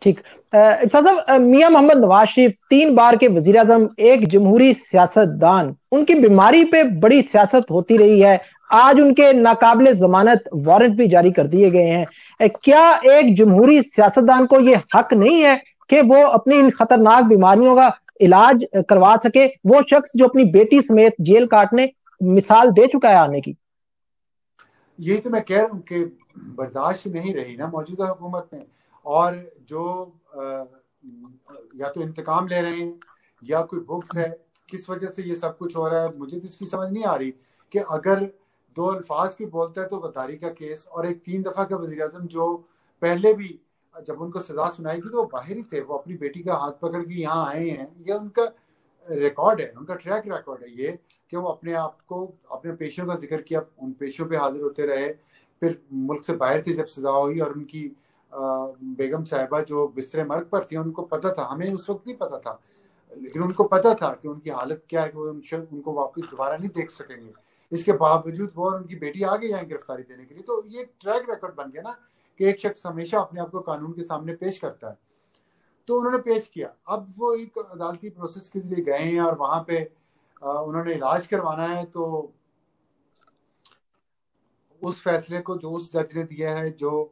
ठीक। इरफान साहब, मियां मोहम्मद नवाज शरीफ 3 बार के वजीर आजम, एक जमहूरी सियासतदान, उनकी बीमारी पे बड़ी सियासत होती रही है। आज उनके नाकाबिले जमानत वारंट भी जारी कर दिए गए हैं। क्या एक जमहूरी सियासतदान को ये हक नहीं है कि वो अपनी इन खतरनाक बीमारियों का इलाज करवा सके? वो शख्स जो अपनी बेटी समेत जेल काटने मिसाल दे चुका है आने की। यही तो मैं कह रहा हूँ कि बर्दाश्त नहीं रही ना मौजूदा हुकूमत में। और जो या तो इंतकाम ले रहे हैं या कोई बुक्स है, किस वजह से ये सब कुछ हो रहा है मुझे तो इसकी समझ नहीं आ रही। कि अगर दो अल्फाज भी बोलता है तो गद्दारी का केस, और एक 3 दफा का वजीर आजम जो पहले भी जब उनको सजा सुनाई थी तो वो बाहर ही थे, वो अपनी बेटी का हाथ पकड़ के यहाँ आए हैं। ये उनका रिकॉर्ड है, उनका ट्रैक रिकॉर्ड है ये, कि वो अपने आप को, अपने पेशों का जिक्र किया, उन पेशों पे हाजिर होते रहे। फिर मुल्क से बाहर थे जब सजा हुई, और उनकी बेगम साहिबा जो बिस्तरे मर्ग पर थी, उनको पता था, हमें उस वक्त नहीं पता था, लेकिन उनको पता था कि उनकी हालत क्या है, कि वो उनको वापस दोबारा नहीं देख सकेंगे। इसके बावजूद वो और उनकी बेटी आगे आए गिरफ्तारी देने के लिए। तो ये ट्रैक रिकॉर्ड बन गया ना, कि एक शख्स हमेशा अपने आप को कानून के सामने पेश करता है। तो उन्होंने पेश किया, अब वो एक अदालती प्रोसेस के लिए गए हैं और वहां पे उन्होंने इलाज करवाना है। तो उस फैसले को जो उस जज ने दिया है, जो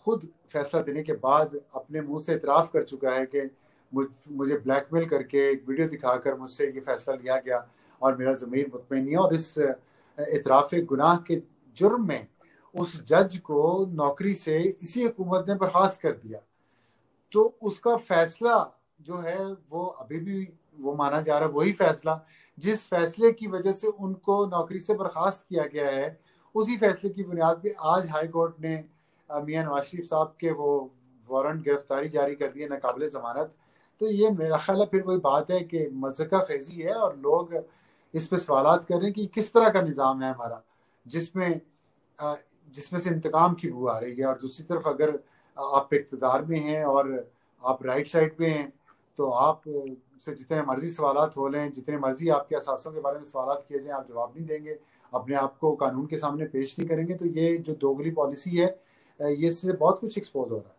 खुद फैसला देने के बाद अपने मुंह से इतराफ कर चुका है कि मुझे ब्लैकमेल करके एक वीडियो दिखाकर मुझसे ये फैसला लिया गया और मेरा ज़मीर मुतमईन नहीं है, और इस इतराफ गुनाह के जुर्म में उस जज को नौकरी से इसी हुकूमत ने बर्खास्त कर दिया। तो उसका फैसला जो है वो अभी भी वो माना जा रहा है, वही फैसला जिस फैसले की वजह से उनको नौकरी से बर्खास्त किया गया है, उसी फैसले की बुनियाद पे आज हाई कोर्ट ने मियां नवाज शरीफ साहब के वो वारंट गिरफ्तारी जारी कर दी है, नाकाबिले जमानत। तो ये मेरा ख्याल है फिर वही बात है कि मज़का खेजी है, और लोग इस पे सवालात कर रहे हैं कि किस तरह का निज़ाम है हमारा, जिसमें अ, जिसमें से इंतकाम की बू आ रही है। और दूसरी तरफ अगर आप इक़्तिदार में हैं और आप राइट साइड पे हैं, तो आप से जितने मर्जी सवालात हो लें, जितने मर्जी आपके असासों के बारे में सवालात किए जाएं, आप जवाब नहीं देंगे, अपने आप को कानून के सामने पेश नहीं करेंगे। तो ये जो दोगली पॉलिसी है, ये इससे बहुत कुछ एक्सपोज हो रहा है।